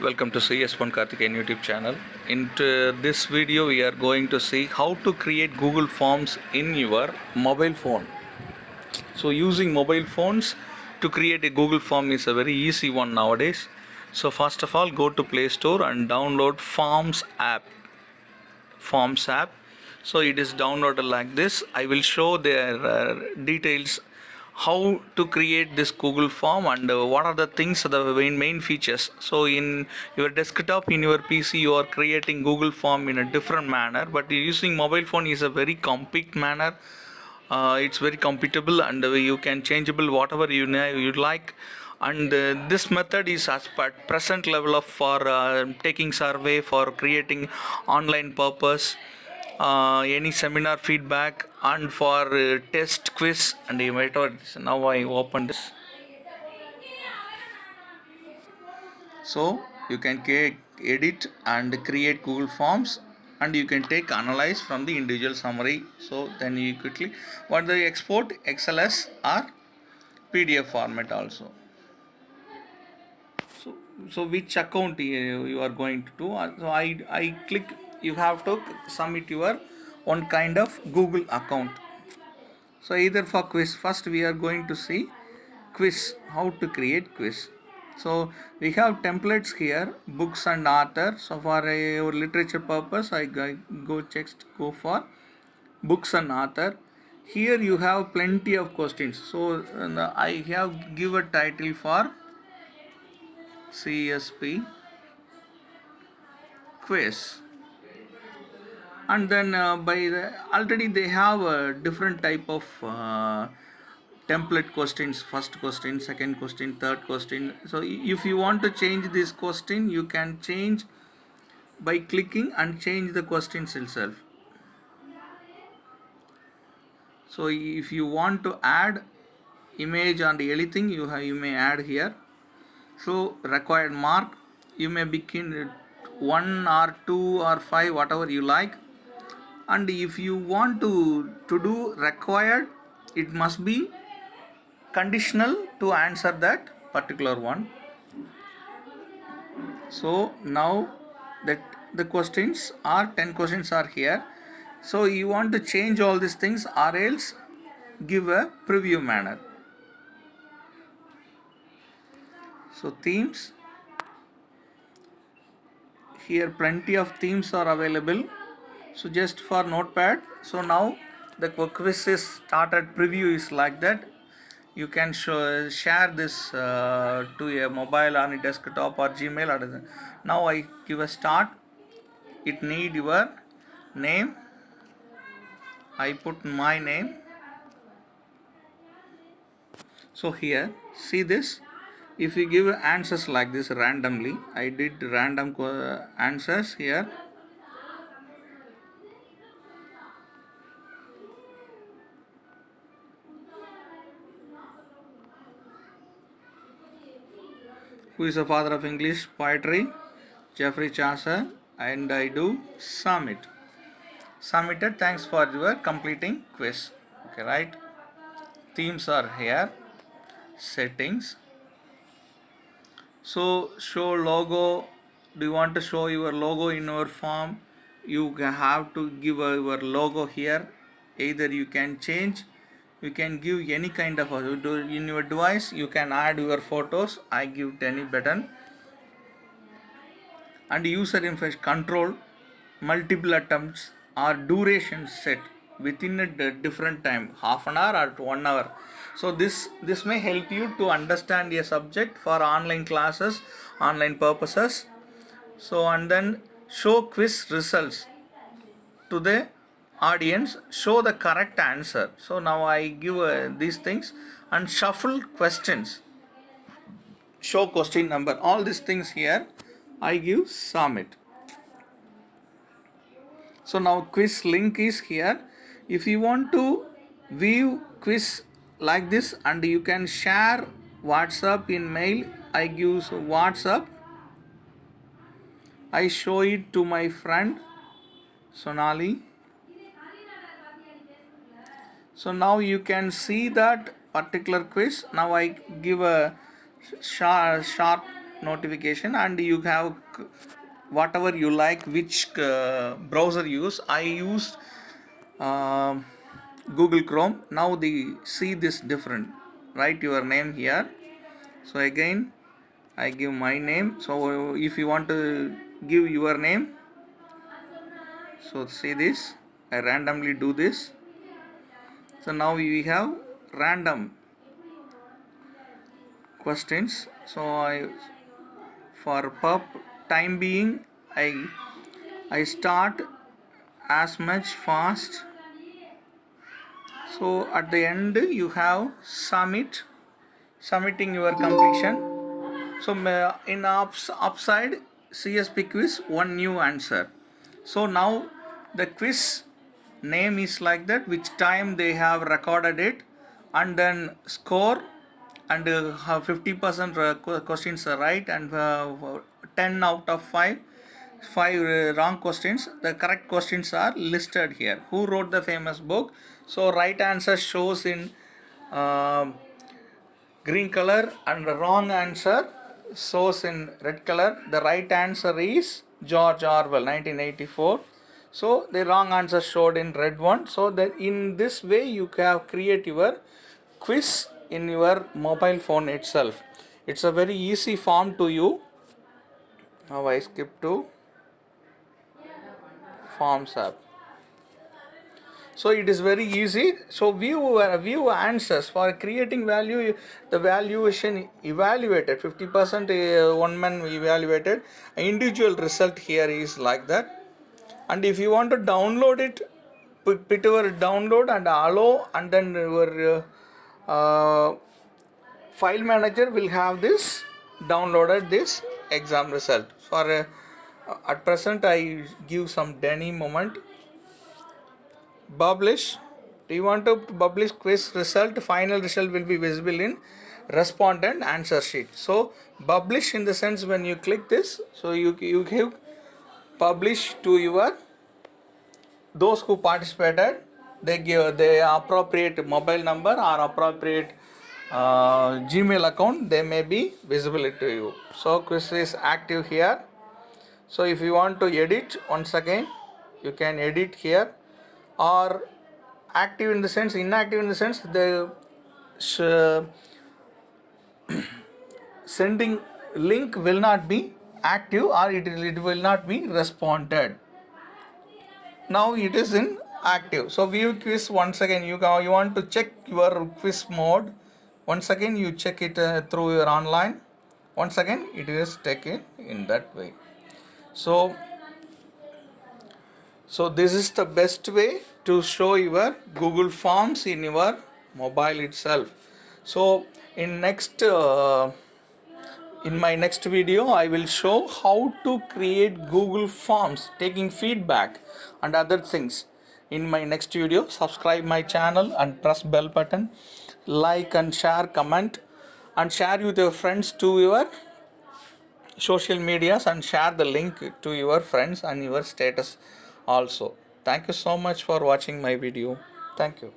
Welcome to CS1 Karthikeyan YouTube channel. In this video, we are going to see how to create Google Forms in your mobile phone. So, using mobile phones to create a Google Form is a very easy one nowadays. So, first of all, go to Play Store and download Forms app. Forms app. So it is downloaded like this. I will show their details how to create this Google form and what are the things, the main features. So in your desktop, in your PC, you are creating Google form in a different manner, but using mobile phone is a very complete manner. It's very compatible and you can changeable whatever you like. And this method is as per present level of for taking survey, for creating online purpose, any seminar feedback, and for test quiz and whatever. Now I open this. So you can edit and create Google Forms, and you can take analyze from the individual summary. So then you quickly what the export XLS or PDF format also. So which account you are going to do. So I click, you have to submit your one kind of Google account. So either for quiz, first we are going to see quiz, how to create quiz. So we have templates here, books and author. So for a literature purpose, I go for books and author. Here you have plenty of questions. So I have give a title for CSP quiz, and then already they have a different type of template questions, first question, second question, third question. So if you want to change this question, you can change by clicking and change the questions itself. So if you want to add image and anything, you may add here. So required mark, you may begin 1 or 2 or 5, whatever you like. And if you want to do required, it must be conditional to answer that particular one. So now that the questions are 10 questions are here, so you want to change all these things or else give a preview manner. So themes, here plenty of themes are available. So just for notepad, so now the quiz is started, preview is like that. You can share this to a mobile on a desktop or Gmail or now I give a start. It need your name. I put my name. So here see this, if you give answers like this randomly, I did random answers here. Who is the father of English poetry? Geoffrey Chaucer. And I do submit. Submitted. Thanks for your completing quiz. Okay, right? Themes are here. Settings. So show logo. Do you want to show your logo in your form? You have to give your logo here. Either you can change, you can give any kind of in your device. You can add your photos. I give any button. And user interface control, multiple attempts or duration set within a different time, half an hour or 1 hour. So this may help you to understand a subject for online classes, online purposes. So and then show quiz results to the audience, show the correct answer. So now I give these things and shuffle questions, show question number, all these things here I give submit. So now quiz link is here. If you want to view quiz like this and you can share WhatsApp in mail, I give WhatsApp. I show it to my friend Sonali. So now you can see that particular quiz. Now I give a sharp notification, and you have whatever you like, which browser use. I used Google Chrome. Now the see this different. Write your name here. So again I give my name. So if you want to give your name, so see this, I randomly do this. So now we have random questions. So for time being, I start as much fast. So at the end you have submitting your completion. So in upside CSP quiz, one new answer. So now the quiz name is like that, which time they have recorded it, and then score, and 50% questions are right, and 10 out of 5 wrong questions. The correct questions are listed here. Who wrote the famous book? So right answer shows in green color, and the wrong answer shows in red color. The right answer is George Orwell, 1984. So the wrong answer showed in red one. So that in this way you can create your quiz in your mobile phone itself. It's a very easy form to you. Now I skip to Forms app. So it is very easy. So view answers for creating value. The valuation evaluated 50%, one man evaluated. Individual result here is like that. And if you want to download it, put your download and allow, and then your file manager will have this downloaded this exam result. For at present I give some Denny moment. Publish. Do you want to publish quiz result? Final result will be visible in respondent answer sheet. So publish in the sense when you click this, so you give publish to your those who participated. They give the appropriate mobile number or appropriate Gmail account. They may be visible to you. So quiz is active here. So if you want to edit once again, you can edit here. Or active in the sense, inactive in the sense, the sending link will not be active, or it will not be responded. Now it is in active. So view quiz once again. You want to check your quiz mode. Once again you check it through your online. Once again it is taken in that way. So this is the best way to show your Google Forms in your mobile itself. So in my next video I will show how to create Google Forms, taking feedback and other things. In my next video, subscribe my channel and press bell button, like and share, comment, and share with your friends to your social medias, and share the link to your friends and your status also. Thank you so much for watching my video. Thank you.